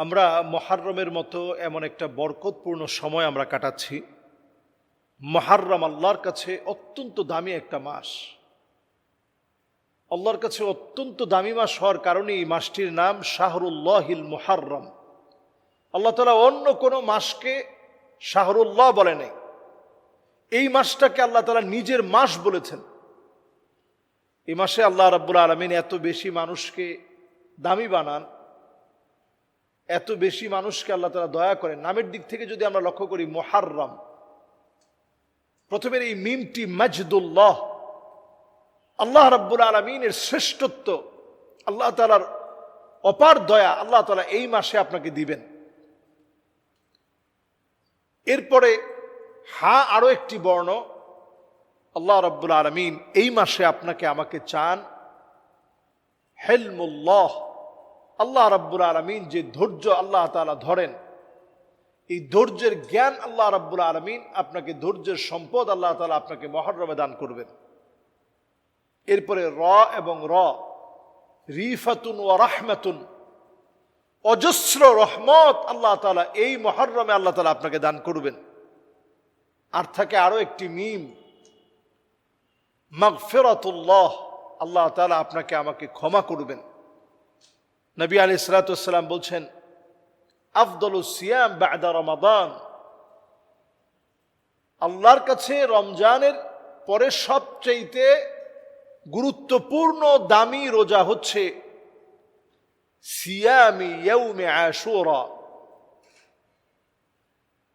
আমরা মুহররমের মতো এমন একটা বরকতপূর্ণ সময় আমরা কাটাচ্ছি। মুহররম আল্লাহর কাছে অত্যন্ত দামি একটা মাস। আল্লাহর কাছে অত্যন্ত দামি মাস হওয়ার কারণে এই মাসটির নাম শাহরুল্লাহিল মুহররম। আল্লাহ তাআলা অন্য কোনো মাসকে শাহরুল্লাহ বলে নাই, এই মাসটাকে আল্লাহ তাআলা নিজের মাস বলেছেন। এই মাসে আল্লাহ রাব্বুল আলামিন এত বেশি মানুষকে দামি বানান, এত বেশি মানুষকে আল্লাহ তাআলা দয়া করেন। নামের দিক থেকে যদি আমরা লক্ষ্য করি, মুহররম, প্রথমের এই মিমটি মাজদুল্লাহ, আল্লাহ রাব্বুল আলামিনের শ্রেষ্ঠত্ব, আল্লাহ তাআলার অপার দয়া আল্লাহ তাআলা এই মাসে আপনাকে দিবেন। এরপরে আরো একটি বর্ণ, আল্লাহ রাব্বুল আলামিন এই মাসে আপনাকে আমাকে চান হেলমুল্লাহ। আল্লাহ রাব্বুল আলামিন যে ধৈর্য আল্লাহ তাআলা ধরেন, এই ধৈর্যের জ্ঞান আল্লাহ রাব্বুল আলামিন আপনাকে, ধৈর্যের সম্পদ আল্লাহ তাআলা আপনাকে মুহররমে দান করবেন। এরপরে এবং রিফাতুন ওয়া রাহমাতুন, অজস্র রহমত আল্লাহ তাআলা এই মুহররমে আল্লাহ তাআলা আপনাকে দান করবেন। আর থাকে আরো একটি মিম, মাগফিরাতুল্লাহ, আল্লাহ তাআলা আপনাকে আমাকে ক্ষমা করবেন। নবী আলাইহিস সালাতু ওয়াস সালাম বলছেন, আফদলুস সিয়াম বা'দা রমাদান, আল্লাহর কাছে রমজানের পরে সবচেয়ে গুরুত্বপূর্ণ দামি রোজা হচ্ছে সিয়ামি ইয়াউমে আশুরা,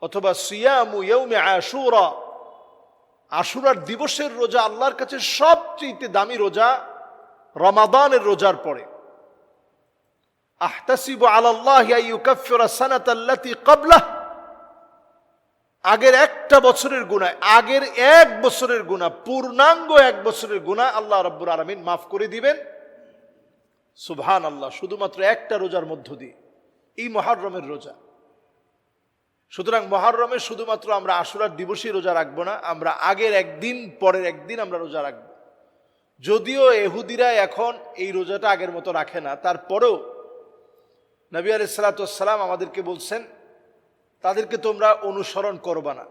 অথবা সিয়ামু ইয়াউমে আশুরা, আশুরার দিবসের রোজা আল্লাহর কাছে সবচেয়ে দামি রোজা রমাদানের রোজার পরে। আহতাসিবু আলাল্লাহি আইয়ুকাফিরা সানাতাল্লাতী ক্বাবলাহ, আগের একটা বছরের গুনাহ, আগের এক বছরের গুনাহ, পূর্ণাঙ্গ এক বছরের গুনাহ আল্লাহ রাব্বুল আলামিন মাফ করে দিবেন। সুবহানাল্লাহ, শুধুমাত্র একটা রোজার মধ্য দিয়ে, এই মুহররমের রোজা। সুতরাং মুহররমে শুধুমাত্র আমরা আশুরার দিবসই রোজা রাখবো না, আমরা আগের একদিন পরের একদিন আমরা রোজা রাখবো। যদিও ইহুদিরা এখন এই রোজাটা আগের মতো রাখে না, তারপরেও নবী আলাইহিস সালাতু ওয়াস সালাম আমাদেরকে বলছেন তাদেরকে তোমরা অনুসরণ করবা না।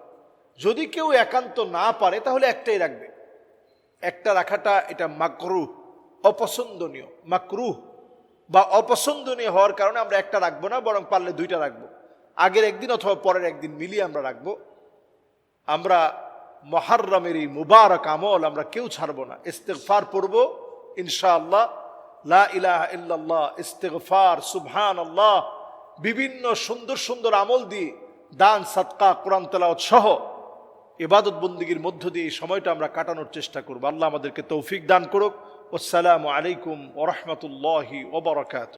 যদি কেউ একান্ত না পারে তাহলে একটাই রাখবে। একটা রাখাটা এটা মাকরুহ, অপছন্দনীয়, মাকরুহ বা অপছন্দনীয় হওয়ার কারণে আমরা একটা রাখবো না, বরং পারলে দুইটা রাখবো। আগের একদিন অথবা পরের একদিন মিলিয়ে আমরা রাখবো। আমরা মুহররমের এই মুবারক আমল আমরা কেউ ছাড়বো না। ইস্তিগফার পড়বো ইনশাআল্লাহ, লা ইলাহা ইল্লাল্লাহ, ইস্তিগফার, সুবহানাল্লাহ, বিভিন্ন সুন্দর সুন্দর আমল দিয়ে, দান সাদকা, কোরআন তেলাওয়াত সহ ইবাদত বন্দেগীর মধ্য দিয়ে এই সময়টা আমরা কাটানোর চেষ্টা করব। আল্লাহ আমাদেরকে তৌফিক দান করুক। আসসালামু আলাইকুম ওয়া রাহমাতুল্লাহি ওয়া বারাকাতুহু।